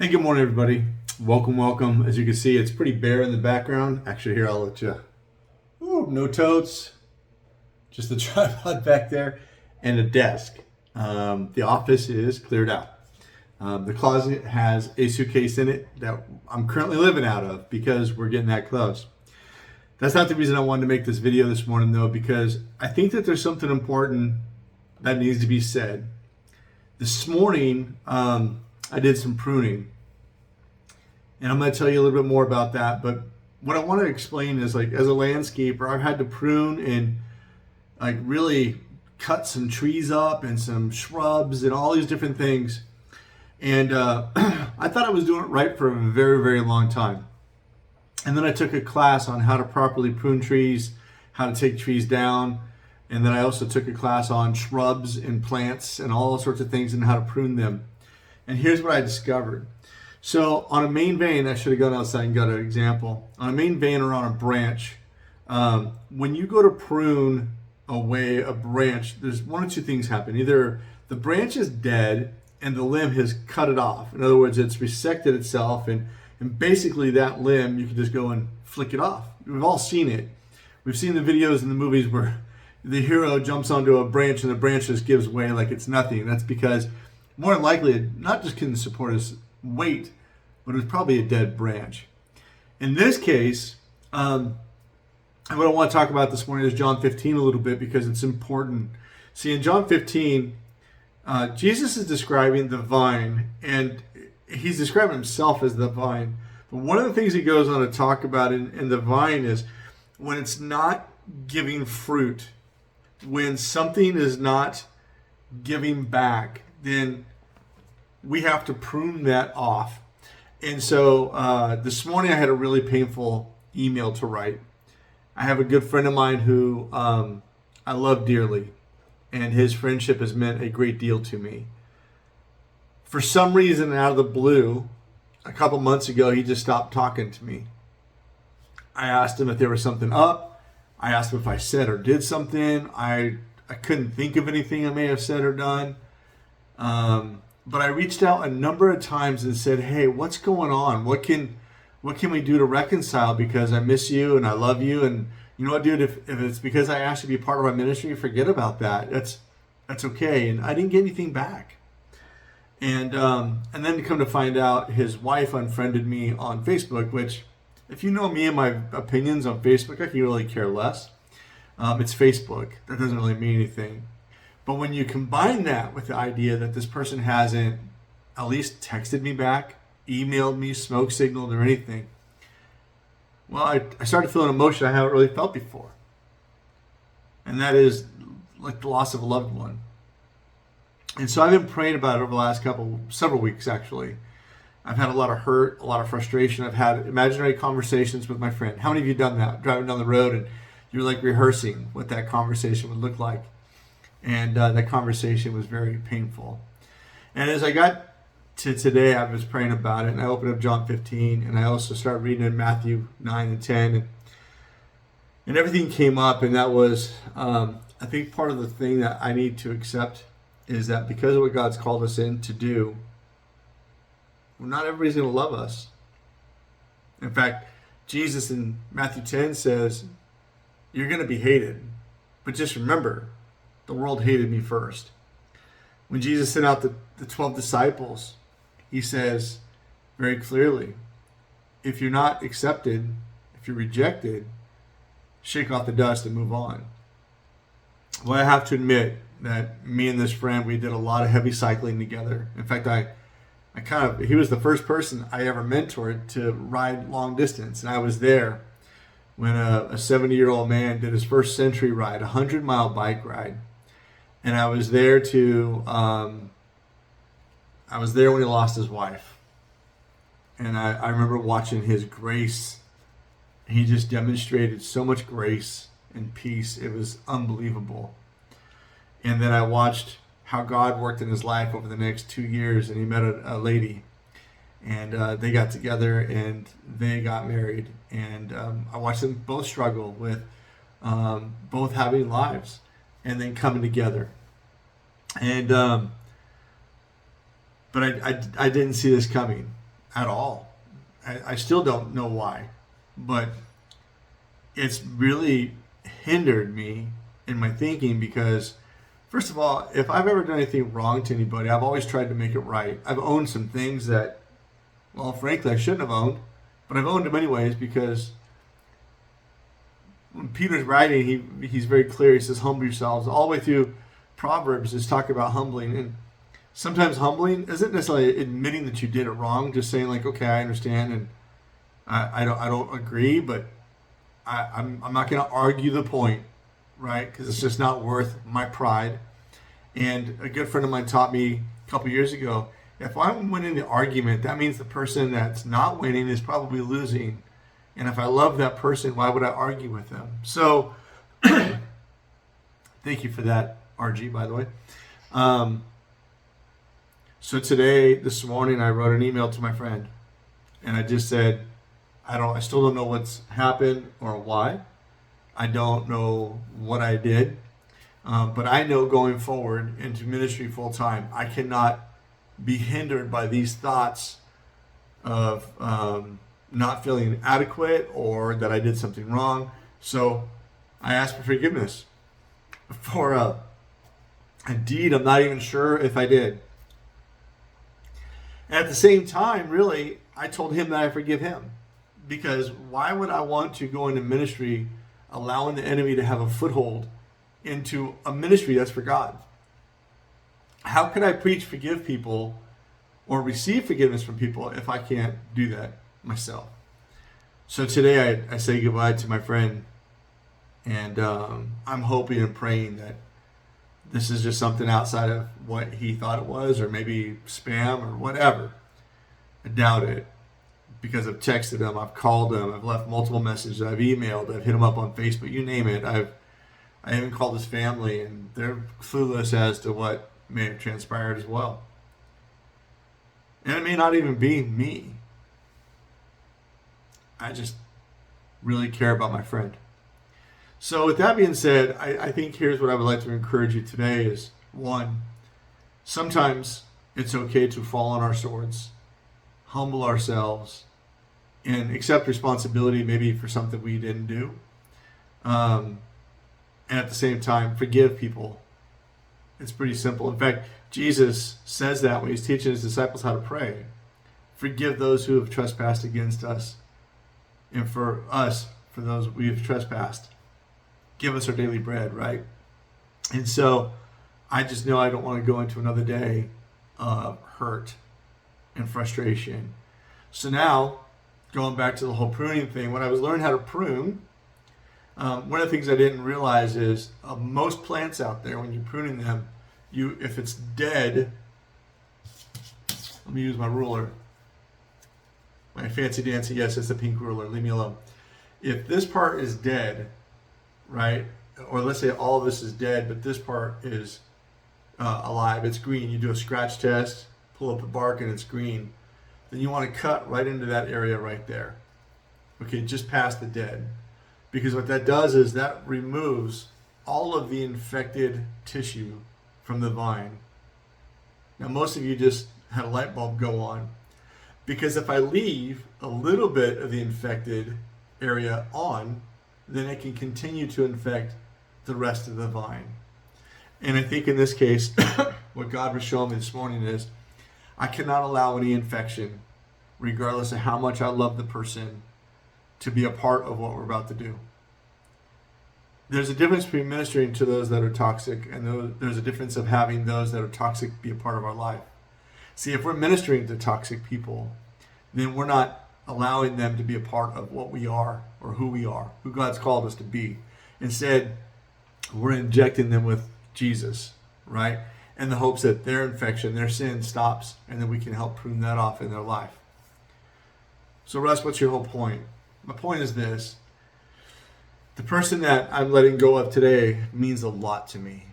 Hey, good morning, everybody. Welcome, welcome. As you can see, it's pretty bare in the background. Actually, here, I'll let you. Ooh, no totes, just the tripod back there and a desk. The office is cleared out. The closet has a suitcase in it that I'm currently living out of because we're getting that close. That's not the reason I wanted to make this video this morning, though, because I think that there's something important that needs to be said. This morning, I did some pruning. And I'm going to tell you a little bit more about that. But what I want to explain is, like, as a landscaper, I've had to prune and like really cut some trees up and some shrubs and all these different things. And I thought I was doing it right for a very, very long time. And then I took a class on how to properly prune trees, how to take trees down. And then I also took a class on shrubs and plants and all sorts of things and how to prune them. And here's what I discovered. So on a main vein, I should have gone outside and got an example. On a main vein or on a branch, when you go to prune away a branch, there's one or two things happen. Either the branch is dead and the limb has cut it off. In other words, it's resected itself, and basically that limb, you can just go and flick it off. We've all seen it. We've seen the videos in the movies where the hero jumps onto a branch and the branch just gives way like it's nothing. That's because more than likely it not just couldn't support his weight, but it was probably a dead branch. In this case, what I want to talk about this morning is John 15 a little bit because it's important. See, in John 15, Jesus is describing the vine, and he's describing himself as the vine. But one of the things he goes on to talk about in the vine is when it's not giving fruit, when something is not giving back, then we have to prune that off. And so this morning I had a really painful email to write. I have a good friend of mine who I love dearly, and his friendship has meant a great deal to me. For some reason, out of the blue, a couple months ago, he just stopped talking to me. I asked him if there was something up. I asked him if I said or did something. I couldn't think of anything I may have said or done. But I reached out a number of times and said, hey, what's going on? What can we do to reconcile? Because I miss you and I love you. And you know what, dude, if it's because I asked you to be part of our ministry, forget about that. That's okay. And I didn't get anything back. And then to come to find out, his wife unfriended me on Facebook, which, if you know me and my opinions on Facebook, I can really care less. It's Facebook. That doesn't really mean anything. But when you combine that with the idea that this person hasn't at least texted me back, emailed me, smoke signaled, or anything, well, I started feeling emotion I haven't really felt before. And that is like the loss of a loved one. And so I've been praying about it over the last several weeks, actually. I've had a lot of hurt, a lot of frustration. I've had imaginary conversations with my friend. How many of you done that? Driving down the road and you're like rehearsing what that conversation would look like. And that conversation was very painful. And as I got to today, I was praying about it, and I opened up John 15, and I also started reading in Matthew 9 and 10, and everything came up, and that was, I think part of the thing that I need to accept is that because of what God's called us in to do, well, not everybody's going to love us. In fact, Jesus in Matthew 10 says, you're going to be hated, but just remember, the world hated me first. When Jesus sent out the 12 disciples, he says very clearly, if you're not accepted, if you're rejected, shake off the dust and move on. Well, I have to admit that me and this friend, we did a lot of heavy cycling together. In fact, he was the first person I ever mentored to ride long distance. And I was there when a 70-year-old man did his first century ride, a 100-mile bike ride. And I was there when he lost his wife. And I remember watching his grace. He just demonstrated so much grace and peace. It was unbelievable. And then I watched how God worked in his life over the next 2 years. And he met a lady. And they got together and they got married. And I watched them both struggle with both having lives and then coming together. And but I didn't see this coming. at all. I still don't know why, but it's really hindered me in my thinking because, first of all, if I've ever done anything wrong to anybody, I've always tried to make it right. I've owned some things that, well, frankly, I shouldn't have owned, but I've owned them anyways because when Peter's writing, he's very clear. He says, humble yourselves. All the way through Proverbs is talking about humbling. And sometimes humbling isn't necessarily admitting that you did it wrong, just saying like, okay, I understand and I don't agree, but I'm not going to argue the point, right? Because it's just not worth my pride. And a good friend of mine taught me a couple years ago, if I'm winning the argument, that means the person that's not winning is probably losing. And if I love that person, why would I argue with them? So, thank you for that, RG, by the way. So this morning, I wrote an email to my friend, and I just said, I still don't know what's happened or why. I don't know what I did, but I know going forward into ministry full time, I cannot be hindered by these thoughts of not feeling adequate or that I did something wrong. So I asked for forgiveness for a deed I'm not even sure if I did. And at the same time, really, I told him that I forgive him. Because why would I want to go into ministry allowing the enemy to have a foothold into a ministry that's for God? How could I preach, forgive people, or receive forgiveness from people if I can't do that myself? So today I say goodbye to my friend, and I'm hoping and praying that this is just something outside of what he thought it was, or maybe spam or whatever. I doubt it, because I've texted him, I've called him, I've left multiple messages, I've emailed, I've hit him up on Facebook, you name it. I even called his family, and they're clueless as to what may have transpired as well. And it may not even be me. I just really care about my friend. So with that being said, I think here's what I would like to encourage you today is, one, sometimes it's okay to fall on our swords, humble ourselves, and accept responsibility maybe for something we didn't do. And at the same time, forgive people. It's pretty simple. In fact, Jesus says that when he's teaching his disciples how to pray. Forgive those who have trespassed against us, and for us, for those we have trespassed. Give us our daily bread, right? And so I just know I don't want to go into another day of hurt and frustration. So now, going back to the whole pruning thing, when I was learning how to prune, one of the things I didn't realize is most plants out there, when you're pruning them, if it's dead, let me use my ruler. My fancy dancy, yes, it's a pink ruler, leave me alone. If this part is dead, right, or let's say all of this is dead, but this part is alive, it's green, you do a scratch test, pull up the bark and it's green, then you want to cut right into that area right there. Okay, just past the dead. Because what that does is that removes all of the infected tissue from the vine. Now, most of you just had a light bulb go on. Because if I leave a little bit of the infected area on, then it can continue to infect the rest of the vine. And I think in this case, what God was showing me this morning is, I cannot allow any infection, regardless of how much I love the person, to be a part of what we're about to do. There's a difference between ministering to those that are toxic, and there's a difference of having those that are toxic be a part of our life. See, if we're ministering to toxic people, then we're not allowing them to be a part of what we are, or who God's called us to be. Instead, we're injecting them with Jesus, right? In the hopes that their infection, their sin stops, and then we can help prune that off in their life. So Russ, what's your whole point? My point is this. The person that I'm letting go of today means a lot to me.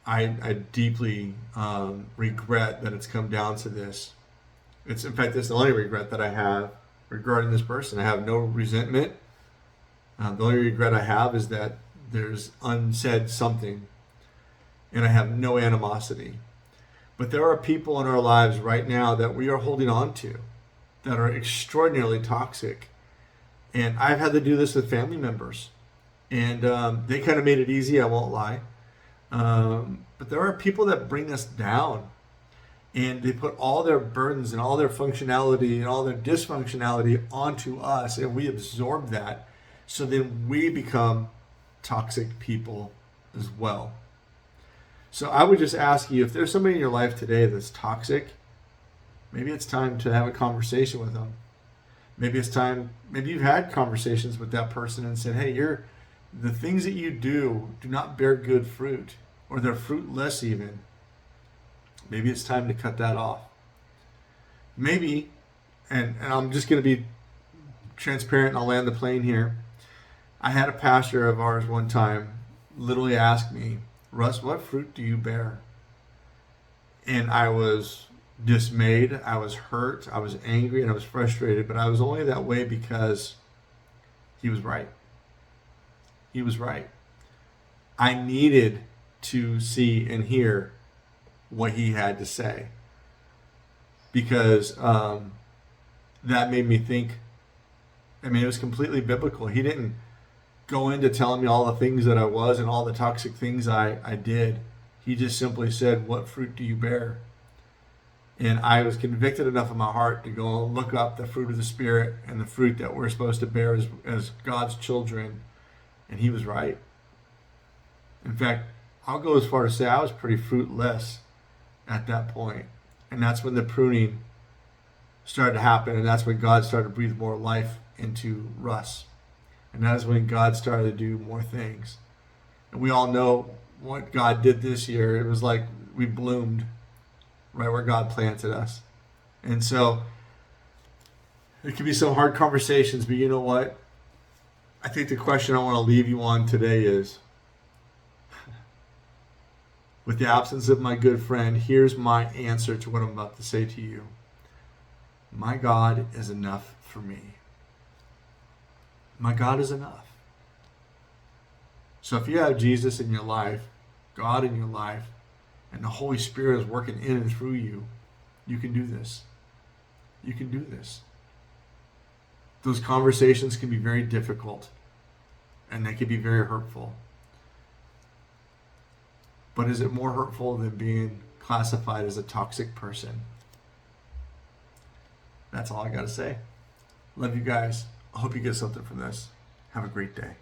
I deeply regret that it's come down to this. In fact, it's the only regret that I have regarding this person. I have no resentment. The only regret I have is that there's unsaid something, and I have no animosity. But there are people in our lives right now that we are holding on to. that are extraordinarily toxic. And I've had to do this with family members. And they kind of made it easy, I won't lie. But there are people that bring us down. And they put all their burdens and all their functionality and all their dysfunctionality onto us. And we absorb that. So then we become toxic people as well. So I would just ask you, if there's somebody in your life today that's toxic, maybe it's time to have a conversation with them. Maybe it's time, maybe you've had conversations with that person and said, hey, the things that you do not bear good fruit, or they're fruitless even. Maybe it's time to cut that off. Maybe, and I'm just going to be transparent and I'll land the plane here. I had a pastor of ours one time literally ask me, Russ, what fruit do you bear? And I was dismayed, I was hurt, I was angry, and I was frustrated, but I was only that way because he was right. He was right. I needed to see and hear what he had to say, because that made me think. I mean, it was completely biblical. He didn't go into telling me all the things that I was and all the toxic things I did. He just simply said, what fruit do you bear? And I was convicted enough in my heart to go look up the fruit of the Spirit and the fruit that we're supposed to bear as God's children. And he was right. In fact, I'll go as far as to say I was pretty fruitless at that point. And that's when the pruning started to happen. And that's when God started to breathe more life into Russ. And that's when God started to do more things. And we all know what God did this year. It was like we bloomed right where God planted us. And so it can be some hard conversations, but you know what? I think the question I want to leave you on today is, with the absence of my good friend, here's my answer to what I'm about to say to you. My God is enough for me. My God is enough. So if you have Jesus in your life, God in your life, and the Holy Spirit is working in and through you, you can do this. You can do this. Those conversations can be very difficult, and they can be very hurtful. But is it more hurtful than being classified as a toxic person? That's all I got to say. Love you guys. I hope you get something from this. Have a great day.